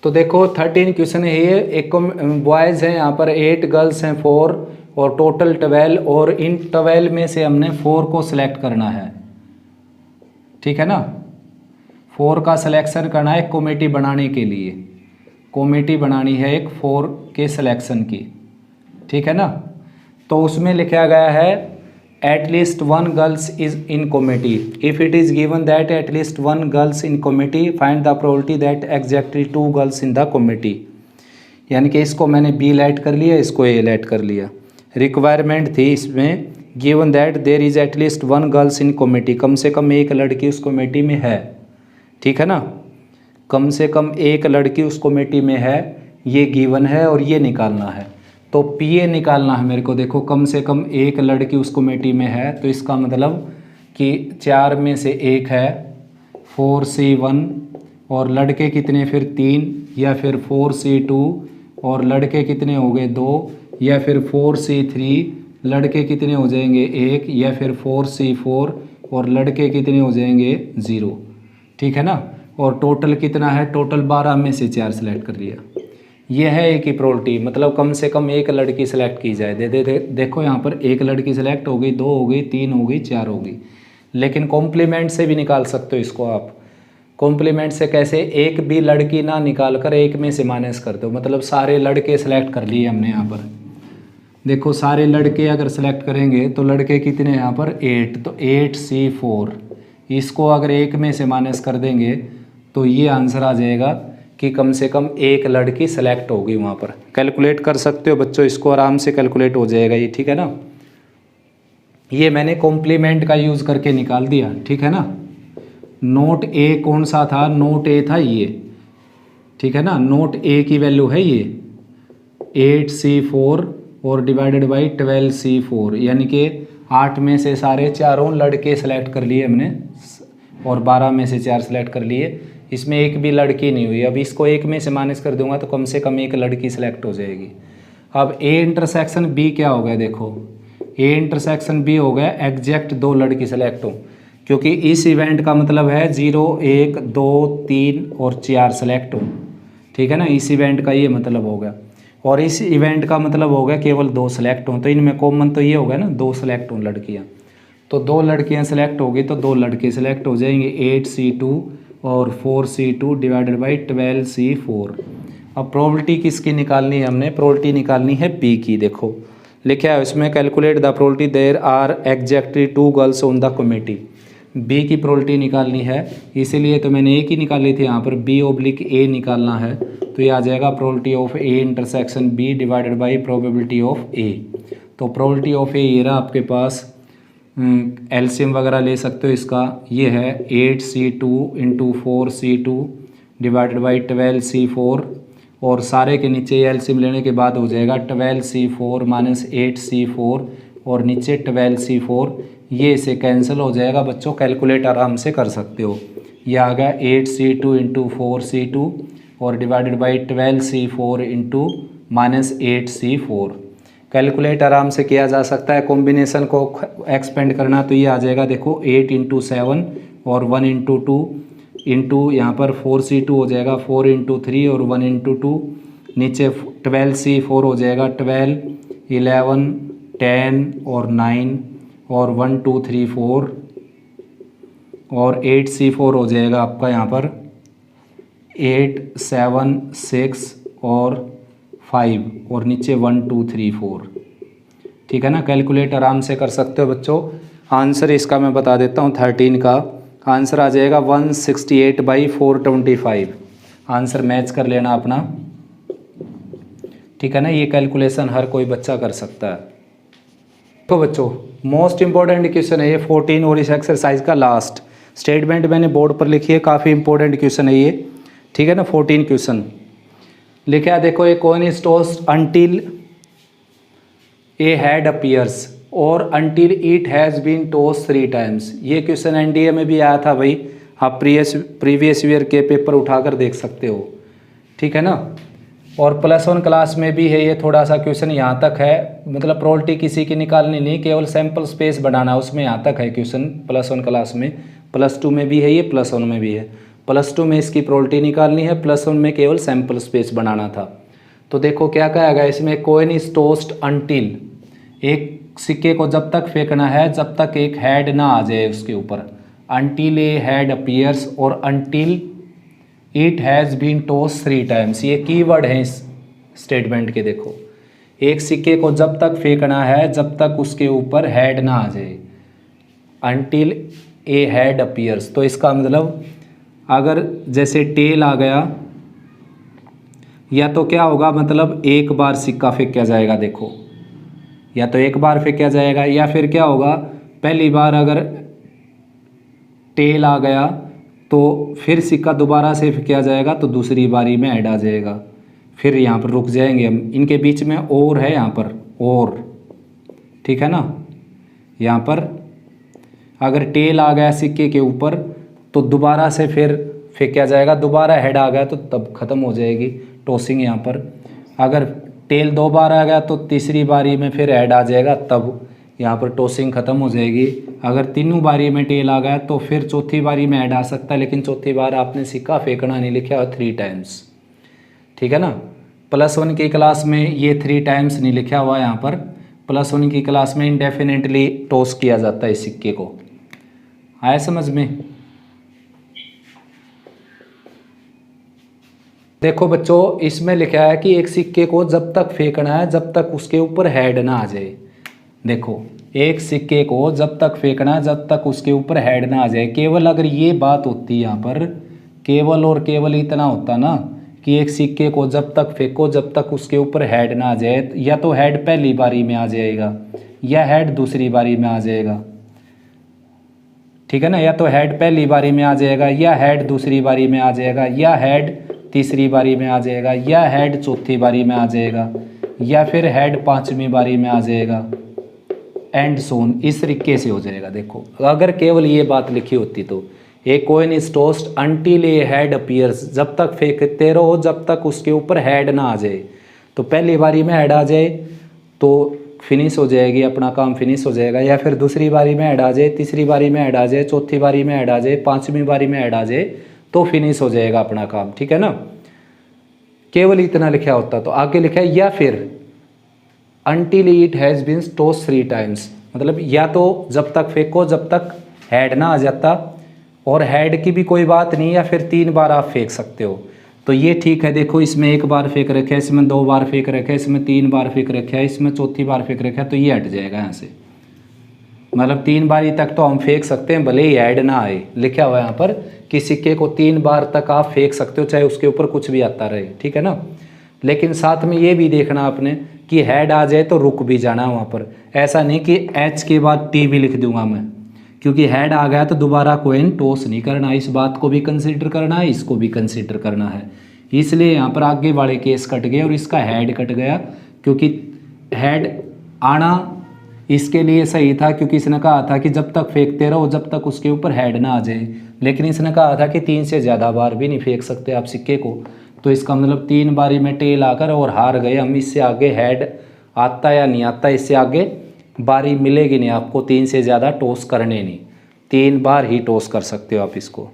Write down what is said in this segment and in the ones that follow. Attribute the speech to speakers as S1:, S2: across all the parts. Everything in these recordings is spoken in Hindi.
S1: तो देखो 13 क्वेश्चन है ये। एक बॉयज़ हैं यहाँ पर 8, गर्ल्स हैं 4 और टोटल 12, और इन 12 में से हमने 4 को सिलेक्ट करना है, ठीक है ना। 4 का सिलेक्शन करना है कमेटी बनाने के लिए, कमेटी बनानी है एक 4 के सिलेक्शन की, ठीक है ना। तो उसमें लिखा गया है at least one girls is in committee. If it is given that at least one girls in committee, find the probability that exactly 2 girls in the committee. यानी कि इसको मैंने B लाइट कर लिया, इसको A लाइट कर लिया। रिक्वायरमेंट थी इसमें given that there is at least one girls in committee, कम से कम एक लड़की उस कमेटी में है, ठीक है ना। कम से कम एक लड़की उस कमेटी में है, ये गिवन है और ये निकालना है। तो PA निकालना है मेरे को। देखो कम से कम एक लड़की उस कमेटी में है, तो इसका मतलब कि 4 में से 1 है 4C1, और लड़के कितने फिर 3, या फिर 4C2, और लड़के कितने हो गए 2, या फिर 4C3, लड़के कितने हो जाएंगे 1, या फिर 4C4, और लड़के कितने हो जाएंगे 0, ठीक है ना। और टोटल कितना है, टोटल 12 में से 4 सेलेक्ट कर लिया। ये है एक ही प्रोबेबिलिटी, मतलब कम से कम एक लड़की सेलेक्ट की जाए। देखो यहाँ पर एक लड़की सेलेक्ट हो गई, 2 हो गई, 3 हो गई, 4 हो गई। लेकिन कॉम्प्लीमेंट से भी निकाल सकते हो इसको आप। कॉम्प्लीमेंट से कैसे, एक भी लड़की ना निकाल कर एक में से माइनस कर दो, मतलब सारे लड़के सेलेक्ट कर लिए हमने यहाँ पर। देखो सारे लड़के अगर सेलेक्ट करेंगे तो लड़के कितने यहाँ पर 8, तो 8C4, इसको अगर एक में से माइनस कर देंगे तो ये आंसर आ जाएगा कि कम से कम एक लड़की सेलेक्ट होगी वहाँ पर। कैलकुलेट कर सकते हो बच्चों, इसको आराम से कैलकुलेट हो जाएगा ये, ठीक है ना। ये मैंने कॉम्प्लीमेंट का यूज़ करके निकाल दिया, ठीक है ना। नोट ए कौन सा था, नोट ए था ये, ठीक है ना। नोट ए की वैल्यू है ये 8C4 और डिवाइडेड बाई 12C4, यानी कि 8 में से सारे चारों लड़के सेलेक्ट कर लिए हमने, और 12 में से 4 सेलेक्ट कर लिए। इसमें एक भी लड़की नहीं हुई। अब इसको एक में से माइनस कर दूंगा तो कम से कम एक लड़की सेलेक्ट हो जाएगी। अब A इंटरसेक्शन B क्या हो गया, देखो A इंटरसेक्शन B हो गया एग्जैक्ट 2 लड़की सेलेक्ट हो, क्योंकि इस इवेंट का मतलब है 0, 1, 2, 3 और 4 सेलेक्ट हो, ठीक है ना। इस इवेंट का ये मतलब हो गया, और इस इवेंट का मतलब हो गया केवल 2 सेलेक्ट हों। तो इनमें कॉमन तो ये हो गया ना, 2 सेलेक्ट हों लड़कियाँ। तो 2 लड़कियाँ सेलेक्ट होगी तो 2 लड़के सेलेक्ट हो जाएंगे, 8C2 और 4C2 डिवाइडेड बाई 12C4। अब प्रोबेबिलिटी किसकी निकालनी है हमने, प्रोबेबिलिटी निकालनी है B की। देखो लिखा है उसमें calculate the probability there are exactly 2 girls on the committee. B की प्रोबेबिलिटी निकालनी है, इसीलिए तो मैंने A की निकाली थी। यहाँ पर B/A निकालना है, तो ये आ जाएगा probability of A intersection B divided by probability of A। तो प्रोबेबिलिटी ऑफ A ये रहा आपके पास, एलसीएम वगैरह ले सकते हो इसका। ये है 8C2 into 4C2 divided by 12C4, और सारे के नीचे एलसीएम लेने के बाद हो जाएगा 12C4 माइनस 8C4 और नीचे 12C4। ये इसे कैंसिल हो जाएगा बच्चों, कैलकुलेट आराम से कर सकते हो। ये आ गया 8C2 इंटू 4C2 और divided by 12C4 into minus 8C4। Calculate आराम से किया जा सकता है। कॉम्बिनेशन को एक्सपेंड करना तो ये आ जाएगा, देखो 8 इंटू 7 और 1 इंटू 2 इंटू यहाँ पर 4C2 हो जाएगा 4 इंटू 3 और 1 इंटू 2, नीचे 12C4 हो जाएगा 12, 11, 10 और 9 और 1 2 3 4, और 8C4 हो जाएगा आपका यहाँ पर 8 7 6 और 5 और नीचे 1 2 3 4, ठीक है ना। कैलकुलेट आराम से कर सकते हो बच्चों। आंसर इसका मैं बता देता हूँ, 13 का आंसर आ जाएगा 168/425। आंसर मैच कर लेना अपना, ठीक है ना। ये कैलकुलेशन हर कोई बच्चा कर सकता है। तो बच्चों मोस्ट इंपॉर्टेंट क्वेश्चन है ये 14 और इस एक्सरसाइज का लास्ट स्टेटमेंट मैंने बोर्ड पर लिखी है, काफ़ी इंपॉर्टेंट क्वेश्चन है ये, ठीक है ना। 14 क्वेश्चन लिखा है, देखो a coin is tossed until a head appears और until it has been tossed 3 times. ये क्वेश्चन एनडीए में भी आया था भाई, आप प्रीवियस ईयर के पेपर उठाकर देख सकते हो, ठीक है ना। और +1 क्लास में भी है ये, थोड़ा सा क्वेश्चन यहाँ तक है, मतलब प्रोबेबिलिटी किसी की निकालनी नहीं, केवल सैम्पल स्पेस बनाना, उसमें यहाँ तक है क्वेश्चन +1 क्लास में। +2 में भी है ये, +1 में भी है। +2 में इसकी प्रोबेबिलिटी निकालनी है, +1 में केवल सैंपल स्पेस बनाना था। तो देखो क्या कहा गया इसमें, कॉइन इज टॉस्ड अंटिल, एक सिक्के को जब तक फेंकना है जब तक एक हेड ना आ जाए उसके ऊपर, अंटिल ए हेड अपीयर्स और until it has been toss 3 times. ये कीवर्ड है इस स्टेटमेंट के। देखो एक सिक्के को जब तक फेंकना है जब तक उसके ऊपर हेड ना आ जाए, अंटिल ए हेड अपीयर्स। तो इसका मतलब अगर जैसे टेल आ गया या तो क्या होगा, मतलब एक बार सिक्का फेंका जाएगा। देखो या तो एक बार फेंका जाएगा या फिर क्या होगा, पहली बार अगर टेल आ गया तो फिर सिक्का दोबारा से फेंका जाएगा तो दूसरी बारी में ऐड आ जाएगा, फिर यहाँ पर रुक जाएंगे हम। इनके बीच में और है यहाँ पर और, ठीक है ना। यहाँ पर अगर टेल आ गया सिक्के के ऊपर तो दोबारा से फिर फेंका जाएगा, दोबारा हेड आ गया तो तब ख़त्म हो जाएगी टॉसिंग यहाँ पर। अगर टेल 2 बार आ गया तो तीसरी बारी में फिर हेड आ जाएगा, तब यहाँ पर टॉसिंग ख़त्म हो जाएगी। अगर तीनों बारी में टेल आ गया तो फिर चौथी बारी में हेड आ सकता है, लेकिन चौथी बार आपने सिक्का फेंकना नहीं लिखा है 3 टाइम्स, ठीक है ना। +1 की क्लास में ये 3 टाइम्स नहीं लिखा हुआ यहाँ पर। +1 की क्लास में इंडेफिनेटली टॉस किया जाता है इस सिक्के को। आया समझ में? देखो बच्चों इसमें लिखा है कि एक सिक्के को जब तक फेंकना है जब तक उसके ऊपर हेड ना आ जाए। देखो एक सिक्के को जब तक फेंकना है जब तक उसके ऊपर हेड ना आ जाए। केवल अगर ये बात होती यहाँ पर, केवल और केवल इतना होता ना कि एक सिक्के को जब तक फेंको जब तक उसके ऊपर हेड ना आ जाए, या तो हेड पहली बारी में आ जाएगा या हेड दूसरी बारी में आ जाएगा, ठीक है ना। या तो हेड पहली बारी में आ जाएगा या हेड दूसरी बारी में आ जाएगा या हेड तीसरी बारी में आ जाएगा या हेड चौथी बारी में आ जाएगा या फिर हेड 5वीं बारी में आ जाएगा, एंड सोन, इस तरीके से हो जाएगा। देखो अगर केवल ये बात लिखी होती तो a coin is tossed until a head appears, जब तक फेंकते रहो जब तक उसके ऊपर हेड ना आ जाए। तो पहली बारी में हेड आ जाए तो फिनिश हो जाएगी, अपना काम फिनिश हो जाएगा, या फिर दूसरी बारी में हेड आ जाए, तीसरी बारी में हेड आ जाए, चौथी बारी में हेड आ जाए, 5वीं बारी में हेड आ जाए तो फिनिश हो जाएगा अपना काम, ठीक है ना। केवल इतना लिखा होता। तो आगे लिखा है या फिर until it has been tossed 3 times, मतलब या तो जब तक फेंको जब तक हेड ना आ जाता, और हेड की भी कोई बात नहीं, या फिर 3 बार आप फेंक सकते हो। तो ये ठीक है। देखो इसमें 1 बार फेंक रखा है, इसमें 2 बार फेंक रखा है, इसमें 3 बार फेंक रखा है, इसमें चौथी बार फेंक रखा है, तो ये हट जाएगा यहाँ से। मतलब 3 बारी तक तो हम फेंक सकते हैं भले ही हेड ना आए। लिखा हुआ है यहाँ पर कि सिक्के को 3 बार तक आप फेंक सकते हो चाहे उसके ऊपर कुछ भी आता रहे, ठीक है ना। लेकिन साथ में ये भी देखना आपने कि हेड आ जाए तो रुक भी जाना वहाँ पर। ऐसा नहीं कि एच के बाद टी भी लिख दूंगा मैं, क्योंकि हेड आ गया तो दोबारा कॉइन टॉस नहीं करना। इस बात को भी कंसीडर करना है, इसको भी कंसीडर करना है। इसलिए यहाँ पर आगे वाले केस कट गए और इसका हेड कट गया, क्योंकि हेड आना इसके लिए सही था, क्योंकि इसने कहा था कि जब तक फेंकते रहो जब तक उसके ऊपर हेड ना आ जाए। लेकिन इसने कहा था कि 3 से ज़्यादा बार भी नहीं फेंक सकते आप सिक्के को। तो इसका मतलब 3 बारी में टेल आकर और हार गए हम। इससे आगे हेड आता या नहीं आता, इससे आगे बारी मिलेगी नहीं आपको 3 से ज़्यादा टॉस करने नहीं। 3 बार ही टॉस कर सकते हो आप इसको।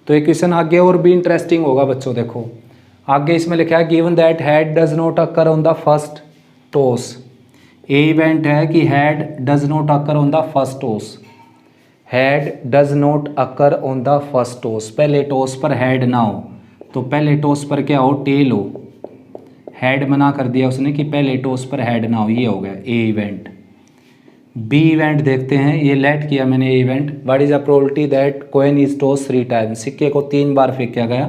S1: तो ये क्वेश्चन आगे और भी इंटरेस्टिंग होगा बच्चों। देखो आगे इसमें लिखा है given that head does not occur on the first toss. A event है कि head does not occur on the first toss. Head does not occur on the first toss, पहले टॉस पर हेड ना हो। तो पहले टॉस पर क्या हो, टेल हो। हेड मना कर दिया उसने कि पहले टॉस पर हेड ना हो, ये हो गया ए इवेंट। बी इवेंट देखते हैं, ये लेट किया मैंने a event. What is a probability that coin is toss 3 times. सिक्के को 3 बार फेंका गया,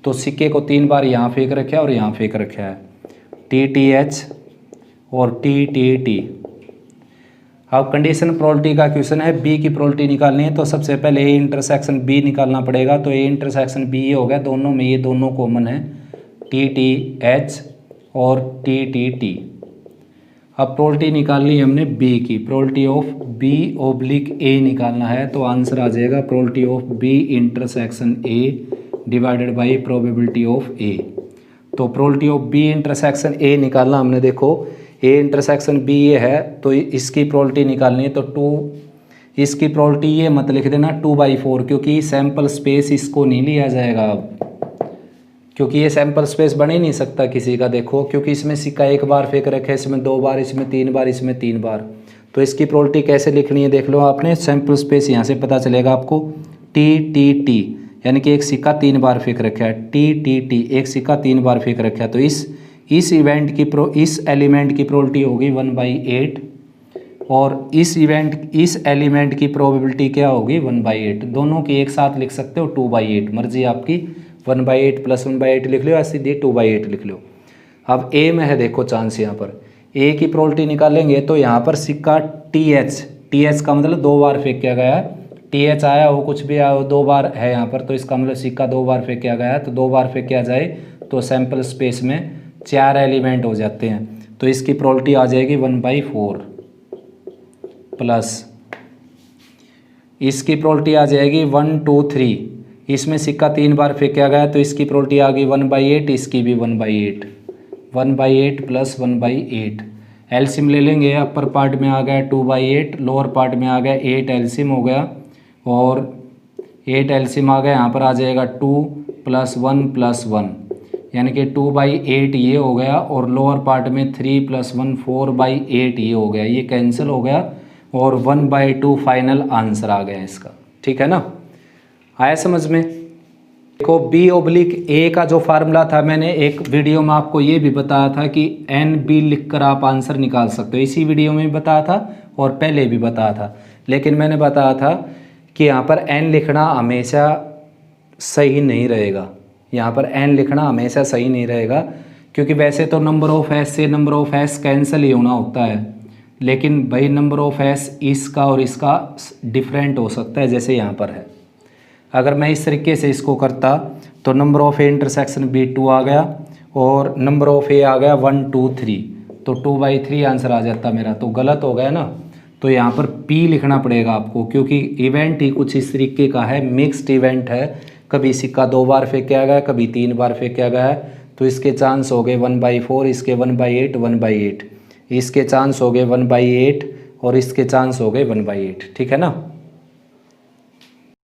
S1: तो सिक्के को 3 बार यहाँ फेंक रखा है और यहाँ फेंक रखा है, TTH और TTT। अब कंडीशन प्रोबेबिलिटी का क्वेश्चन है, बी की प्रोबेबिलिटी निकालनी है। तो सबसे पहले ए इंटरसेक्शन बी निकालना पड़ेगा। तो ए इंटरसेक्शन बी ये हो गया, दोनों में ये दोनों कॉमन है, TTH और TTT। अब प्रोबेबिलिटी निकालनी है हमने बी की, प्रोबेबिलिटी ऑफ B/A निकालना है। तो आंसर आ जाएगा probability of B intersection A divided by probability of A। तो probability of B intersection A निकालना हमने। देखो A इंटरसेक्शन B ये है, तो इसकी प्रोबेबिलिटी निकालनी है। तो 2 इसकी प्रोबेबिलिटी ये मत लिख देना 2/4, क्योंकि सैंपल स्पेस इसको नहीं लिया जाएगा अब, क्योंकि ये सैंपल स्पेस बन ही नहीं सकता किसी का। देखो क्योंकि इसमें सिक्का एक बार फेंक रखे, इसमें 2 बार, इसमें 3 बार, इसमें 3 बार। तो इसकी प्रोबेबिलिटी कैसे लिखनी है देख लो आपने, सैंपल स्पेस यहाँ से पता चलेगा आपको टी, यानी कि एक सिक्का 3 बार फेंक रखा है, टी, एक सिक्का 3 बार फेंक रखा है। तो इस एलिमेंट की प्रोबेबिलिटी होगी 1/8, और इस एलिमेंट की प्रोबेबिलिटी क्या होगी 1/8। दोनों की एक साथ लिख सकते हो 2/8, मर्जी आपकी। 1/8 + 1/8 लिख लो या सीधे 2/8 लिख लो। अब ए में है देखो चांस, यहाँ पर ए की प्रोबेबिलिटी निकालेंगे तो यहाँ पर सिक्का टीएच का मतलब 2 बार फेंका गया है, टीएच आया हो कुछ भी आया हो 2 बार है यहाँ पर, तो इसका मतलब सिक्का 2 बार फेंका गया है। तो 2 बार फेंका जाए तो सैंपल स्पेस में 4 एलिमेंट हो जाते हैं, तो इसकी प्रोबेबिलिटी आ जाएगी 1/4 प्लस इसकी प्रोबेबिलिटी आ जाएगी 1 2 3, इसमें सिक्का 3 बार फेंका गया तो इसकी प्रोबेबिलिटी आ गई 1/8, इसकी भी 1/8 + 1/8। एलसीएम ले लेंगे, अपर पार्ट में आ गया 2/8, लोअर पार्ट में आ गया 8, एलसीएम हो गया, और 8 एलसीएम आ गया, यहाँ पर आ जाएगा 2 + 1 + 1, यानी कि 2/8 ये हो गया, और लोअर पार्ट में 3 + 1 4/8 ये हो गया, ये कैंसिल हो गया, और 1/2 फाइनल आंसर आ गया इसका। ठीक है ना, आया समझ में। देखो B/A का जो फार्मूला था, मैंने एक वीडियो में आपको ये भी बताया था कि NB लिखकर आप आंसर निकाल सकते हो, इसी वीडियो में भी बताया था और पहले भी बताया था। लेकिन मैंने बताया था कि यहाँ पर N लिखना हमेशा सही नहीं रहेगा, यहाँ पर N लिखना हमेशा सही नहीं रहेगा, क्योंकि वैसे तो नंबर ऑफ S से नंबर ऑफ S कैंसिल ही होना होता है, लेकिन भाई नंबर ऑफ S इसका और इसका डिफरेंट हो सकता है, जैसे यहाँ पर है। अगर मैं इस तरीके से इसको करता तो number of A intersection B2 आ गया, और नंबर ऑफ ए आ गया 1 2 3, तो 2/3 आंसर आ जाता मेरा, तो गलत हो गया ना। तो यहाँ पर P लिखना पड़ेगा आपको, क्योंकि इवेंट ही कुछ इस तरीके का है, मिक्स्ड इवेंट है, कभी सिक्का 2 बार फेंका गया, कभी 3 बार फेंका गया है, तो इसके चांस हो गए 1/4, इसके 1/8, इसके चांस हो गए 1/8, और इसके चांस हो गए 1/8। ठीक है ना।